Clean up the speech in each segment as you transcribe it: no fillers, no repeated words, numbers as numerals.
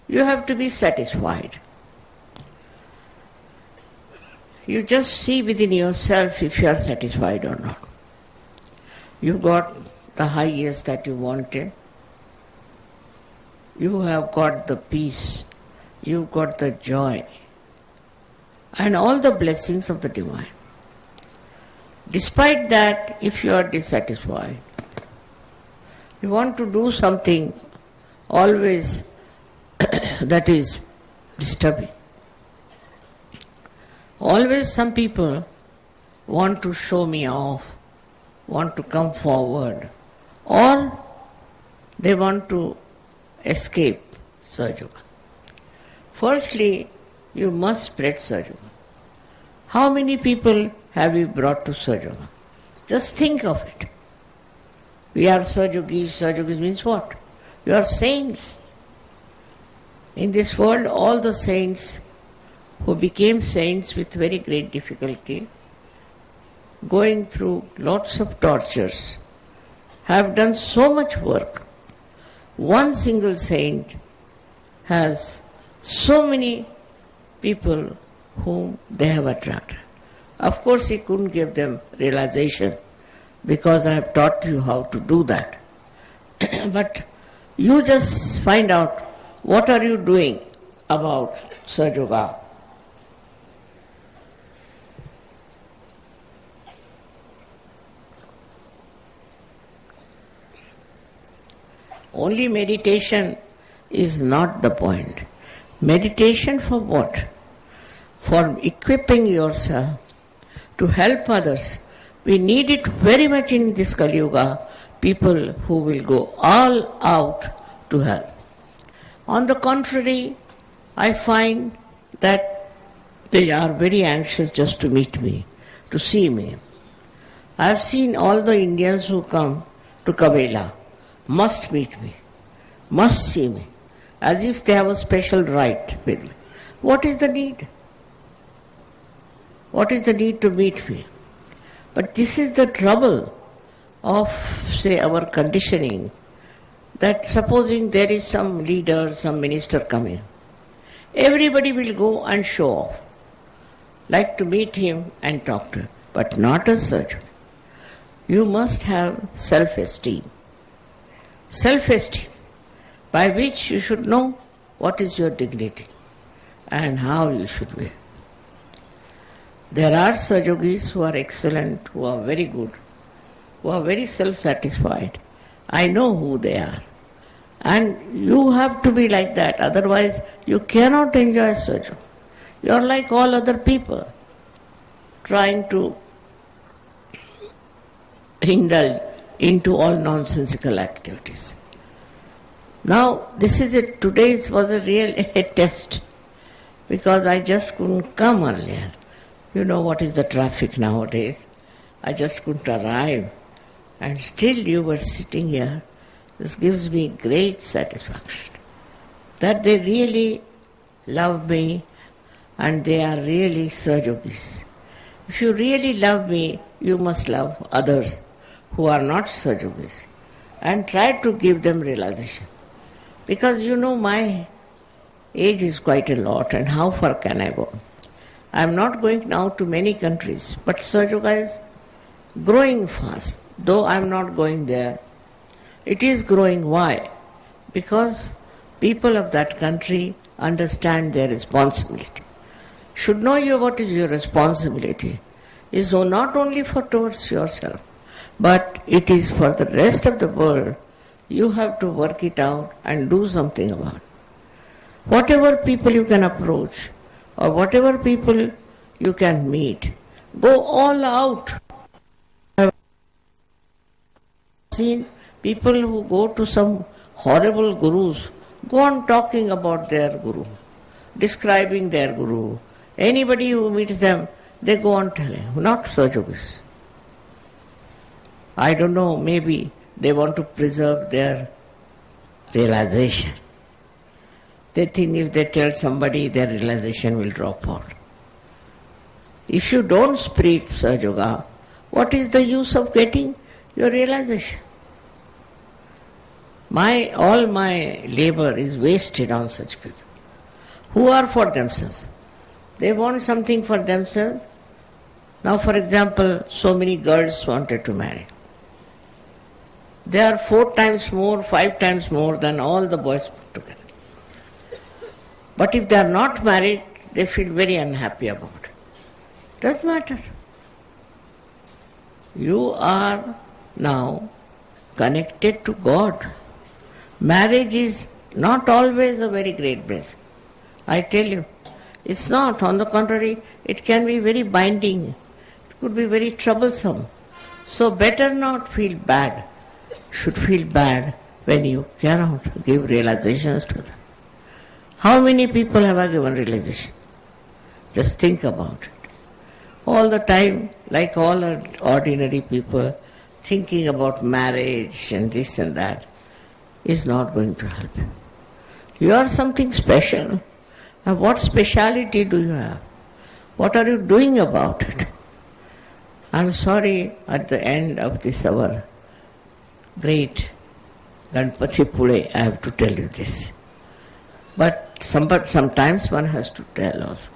You have to be satisfied. You just see within yourself if you are satisfied or not. You got the highest that you wanted. You have got the peace. You got the joy. And all the blessings of the divine. Despite that, if you are dissatisfied, you want to do something always that is disturbing. Always some people want to show me off, want to come forward, or they want to escape Sahaja Yoga. Firstly, you must spread Sahaja Yoga. How many people have you brought to Sahaja Yoga? Just think of it. We are Sahaja Yogis. Sahaja Yogis means what? You are saints. In this world, all the saints who became saints with very great difficulty, going through lots of tortures, have done so much work. One single saint has so many people whom they have attracted. Of course, he couldn't give them realization because I have taught you how to do that. But you just find out what are you doing about Sahaja Yoga. Only meditation is not the point. Meditation for what? For equipping yourself to help others. We need it very much in this Kali Yuga, people who will go all out to help. On the contrary, I find that they are very anxious just to meet me, to see me. I have seen all the Indians who come to Kabela must meet me, must see me, as if they have a special right with me. What is the need? What is the need to meet me? But this is the trouble of, say, our conditioning, that supposing there is some leader, some minister coming, everybody will go and show off, like to meet him and talk to him, but not as such. You must have self-esteem. Self-esteem, by which you should know what is your dignity and how you should be. There are Sahaja Yogis who are excellent, who are very good, who are very self-satisfied. I know who they are. And you have to be like that, otherwise you cannot enjoy Sahaja Yoga. You are like all other people, trying to indulge into all nonsensical activities. Now, today was a real test, because I just couldn't come earlier. You know what is the traffic nowadays. I just couldn't arrive. And still you were sitting here. This gives me great satisfaction that they really love me and they are really Sahaja Yogis. If you really love me, you must love others who are not Sahaja Yogis and try to give them realization. Because you know my age is quite a lot, and how far can I go? I am not going now to many countries, but Sahaja Yoga is growing fast. Though I am not going there, it is growing. Why? Because people of that country understand their responsibility. Should know you what is your responsibility. Is not only for towards yourself, but it is for the rest of the world. You have to work it out and do something about it. Whatever people you can approach, or whatever people you can meet, go all out. I've seen people who go to some horrible gurus, go on talking about their guru, describing their guru. Anybody who meets them, they go on telling, not Sahaja Yogis. I don't know, maybe they want to preserve their realization. They think if they tell somebody, their realization will drop out. If you don't spread Sahaja Yoga, what is the use of getting your realization? All my labor is wasted on such people who are for themselves. They want something for themselves. Now, for example, so many girls wanted to marry. They are 4 times more, 5 times more than all the boys put together. But if they are not married, they feel very unhappy about it. Doesn't matter. You are now connected to God. Marriage is not always a very great blessing. I tell you, it's not. On the contrary, it can be very binding. It could be very troublesome. So better not feel bad. Should feel bad when you cannot give realizations to them. How many people have I given realization? Just think about it. All the time, like all ordinary people, thinking about marriage and this and that is not going to help you. You are something special. And what speciality do you have? What are you doing about it? I'm sorry, at the end of this our great Ganpati Pule, I have to tell you this. But sometimes one has to tell also.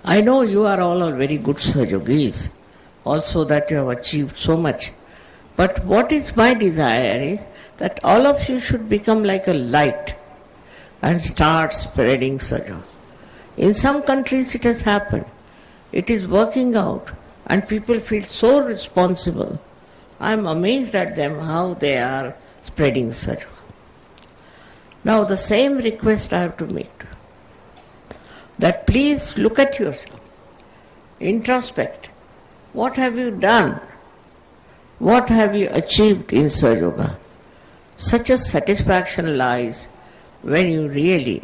I know you are all very good Sahajogis, also that you have achieved so much. But what is my desire is that all of you should become like a light and start spreading Sahaja. In some countries it has happened. It is working out and people feel so responsible. I am amazed at them how they are spreading Sahaja. Now the same request I have to make to you. That please look at yourself, introspect. What have you done? What have you achieved in Sahaja Yoga? Such a satisfaction lies when you really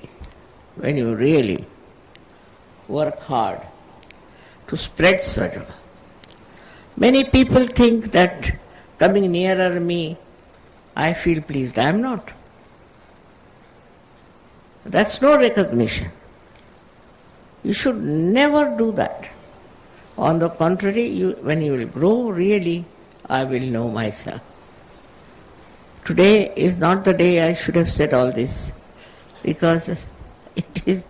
work hard to spread Sahaja Yoga. Many people think that coming nearer me, I feel pleased. I am not. That's no recognition. You should never do that. On the contrary, when you will grow, really, I will know myself. Today is not the day I should have said all this, because it is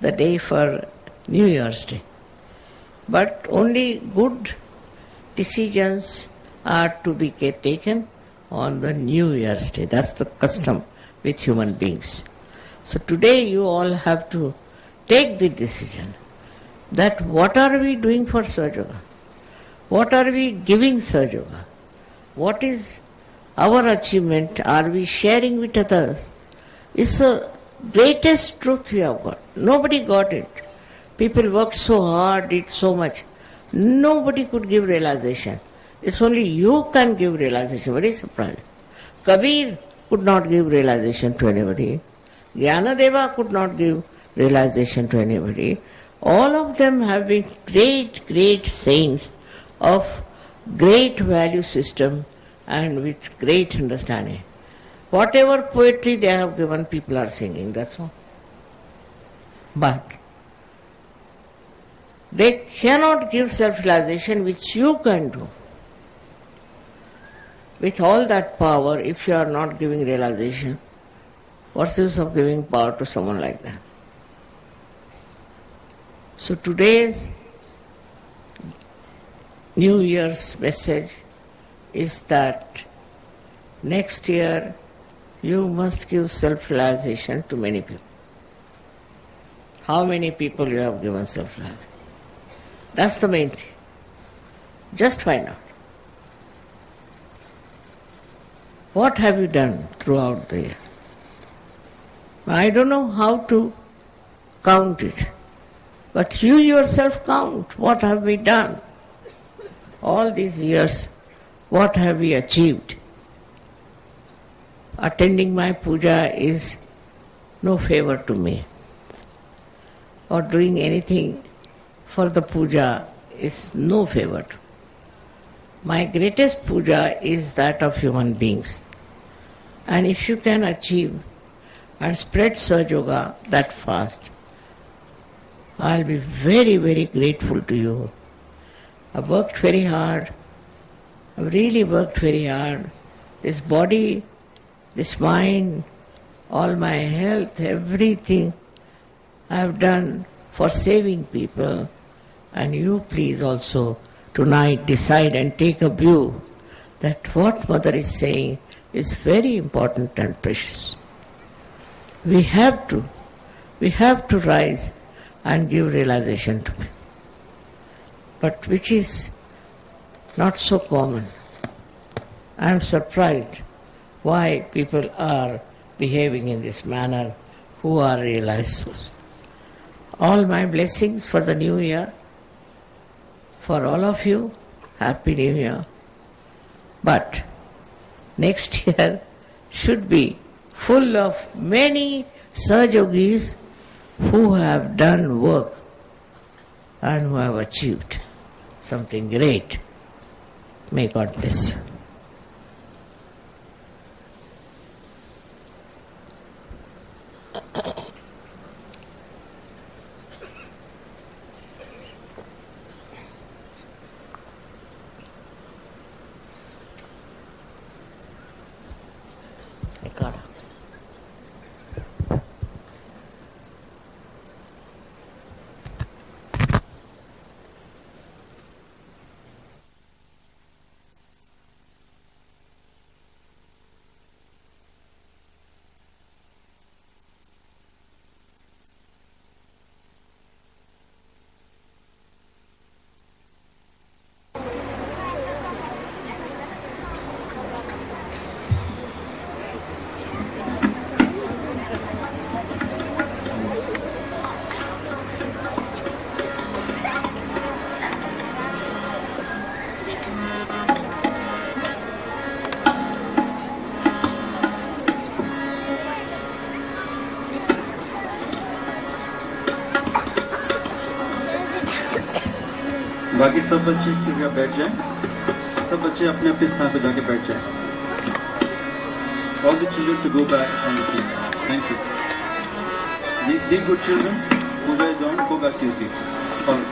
the day for New Year's Day. But only good decisions are to be taken on the New Year's Day. That's the custom with human beings. So today you all have to take the decision that what are we doing for Sahaja Yoga? What are we giving Sahaja Yoga? What is our achievement? Are we sharing with others? It's the greatest truth we have got. Nobody got it. People worked so hard, did so much. Nobody could give realization. It's only you can give realization. Very surprising. Kabir could not give realization to anybody. Jnanadeva could not give realization to anybody. All of them have been great, great saints of great value system and with great understanding. Whatever poetry they have given, people are singing, that's all. But they cannot give self-realization which you can do. With all that power, if you are not giving realization, what's the use of giving power to someone like that? So today's New Year's message is that next year you must give self-realization to many people. How many people you have given self-realization? That's the main thing. Just find out. What have you done throughout the year? I don't know how to count it. But you yourself count. What have we done? All these years, what have we achieved? Attending my puja is no favor to me. Or doing anything for the puja is no favor to me. My greatest puja is that of human beings. And if you can achieve and spread Sahaja Yoga that fast, I'll be very, very grateful to you. I've worked very hard I've really worked very hard. This body, this mind, all my health, everything I've done for saving people. And you please also tonight decide and take a view that what Mother is saying is very important and precious. We have to rise and give realization to people. But which is not so common. I am surprised why people are behaving in this manner who are realized souls. All my blessings for the new year, for all of you, Happy New Year. But next year should be full of many Sahajogis who have done work and who have achieved something great. May God bless you. Ekada. बाकी सब बच्चे कृपया बैठ जाएं। सब बच्चे अपने अपने स्थान पर जाके बैठ जाएं। All the children to go back on the seats. Thank you. The good children who were down, go back to your seats. All.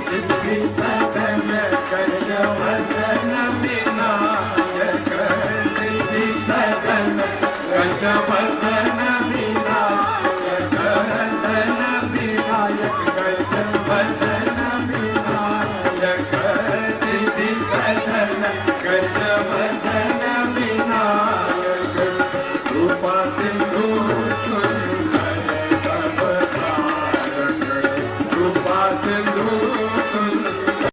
Siddhi